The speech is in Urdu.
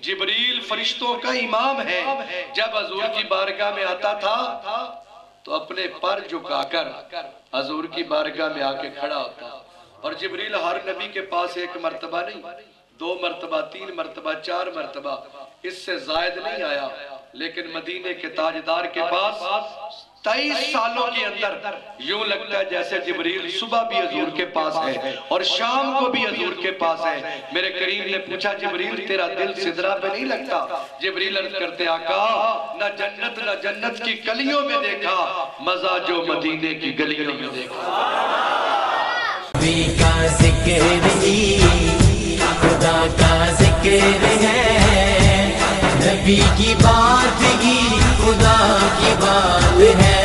جبریل فرشتوں کا امام ہے، جب حضور کی بارگاہ میں آتا تھا تو اپنے پر جھکا کر حضور کی بارگاہ میں آ کے کھڑا ہوتا، اور جبریل ہر نبی کے پاس ایک مرتبہ نہیں، 2 مرتبہ 3 مرتبہ 4 مرتبہ اس سے زائد نہیں آیا، لیکن مدینے کے تاجدار کے پاس 23 سالوں کے اندر یوں لگتا ہے جیسے جبریل صبح بھی حضور کے پاس ہے اور شام کو بھی حضور کے پاس ہے۔ میرے کریم نے پوچھا جبریل تیرا دل سدرہ پہ نہیں لگتا؟ جبریل عرض کرتے آقا نہ جنت کی گلیوں میں دیکھا مزہ جو مدینے کی گلیوں میں دیکھا۔ نبی کا ذکر ہی خدا کا ذکر ہے، نبی کی بات ہی خدا کی بات ہے۔